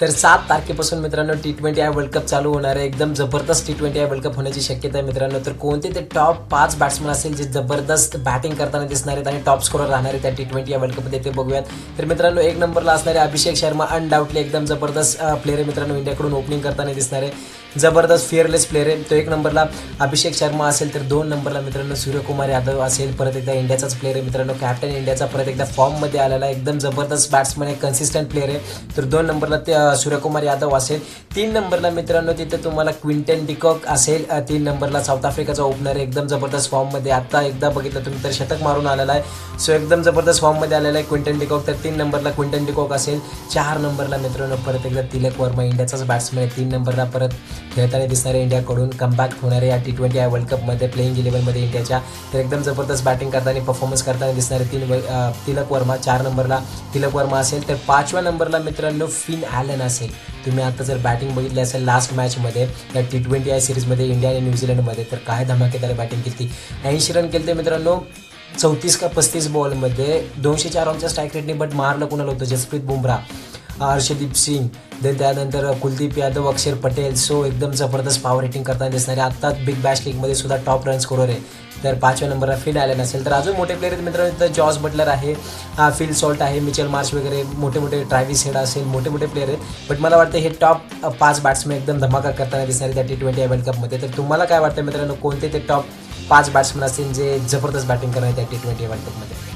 तर 7 तारखेपासून मित्रांनो T20 वर्ल्ड कप चालू होणार आहे. एकदम जबरदस्त T20 वर्ल्ड कप होण्याची शक्यता आहे मित्रांनो. तर कोणते ते टॉप 5 बॅट्समन असेल जे जबरदस्त बॅटिंग करताना दिसणार आहेत आणि टॉप स्कोरर राहणार आहे त्या T20 वर्ल्ड कपमध्ये ते बघूयात. तर मित्रांनो 1 नंबरला असणारे अभिषेक शर्मा अनडाऊटली एकदम जबरदस्त प्लेयर आहे मित्रांनो. इंडियाकडून ओपनिंग करताना दिसणार आहे. जबरदस्त फिअरलेस प्लेयर आहे तो. 1 नंबरला अभिषेक शर्मा असेल तर 2 नंबरला मित्रांनो सूर्यकुमार यादव असेल. परत एकदा इंडियाचाच प्लेयर आहे मित्रांनो. कॅप्टन इंडियाचा परत एकदा फॉर्ममध्ये आलेला आहे. एकदम जबरदस्त बॅट्समन आहे, कन्सिस्टंट प्लेयर आहे. तर 2 नंबरला ते सूर्यकुमार यादव असेल. 3 नंबरला मित्रांनो तिथे तुम्हाला क्विंटन डिकॉक असेल. 3 नंबरला साऊथ आफ्रिकाचा ओपनर आहे, एकदम जबरदस्त फॉर्ममध्ये. आता एकदा बघितलं तुम्ही तर शतक मारून आलेला आहे. सो एकदम जबरदस्त फॉर्ममध्ये आलेला आहे क्विंटन डिकॉक. तर 3 नंबरला क्विंटन डिकॉक असेल. 4 नंबरला मित्रांनो परत एकदा तिलक वर्मा इंडियाचाच बॅट्समन आहे. 3 नंबरला परत खेळताना दिसणारे इंडियाकडून कमबॅक होणारे या T20 वर्ल्ड कपमध्ये प्लेइंग 11मध्ये इंडियाच्या. तर एकदम जबरदस्त बॅटिंग करताना परफॉर्मन्स करताना दिसणारे तिलक वर्मा. 4 नंबरला तिलक वर्मा असेल. तर 5व्या नंबरला मित्रांनो फिन ॲलन असेल. तुम्ही आता जर बॅटिंग बघितली असेल लास्ट मॅचमध्ये या T20 सिरीजमध्ये इंडिया आणि न्यूझीलंडमध्ये, तर काय धमाकेदार बॅटिंग केली. 80 रन केले मित्रांनो 34 का 35 बॉलमध्ये. 204 रनच्या स्ट्राईक रेटने. बट मारलं कोणाला होतं? जसप्रीत बुमराह, हर्षदीप सिंग, देन त्यानंतर कुलदीप यादव, अक्षर पटेल. सो एकदम जबरदस्त पॉवर हिटिंग करताना दिसणारे. आत्ताच बिग बॅश लीगमध्ये सुद्धा टॉप रन स्कोरर आहे. तर 5व्या नंबरला फिन ॲलन असेल. तर अजून मोठे प्लेयर आहेत मित्रांनो. तिथं जॉस बटलर आहे, फिल सॉल्ट आहे, मिचेल मार्श वगैरे मोठे ट्रॅव्हिस हेड असेल, मोठे प्लेयर आहेत. बट मला वाटतं हे टॉप 5 बॅट्समॅन एकदम धमाका करताना दिसणारे त्या T20 वर्ल्ड कपमध्ये. तर तुम्हाला काय वाटतं मित्रांनो, कोणते ते टॉप 5 बॅट्समॅन असतील जे जबरदस्त बॅटिंग करणार त्या T20 वर्ल्ड कपमध्ये?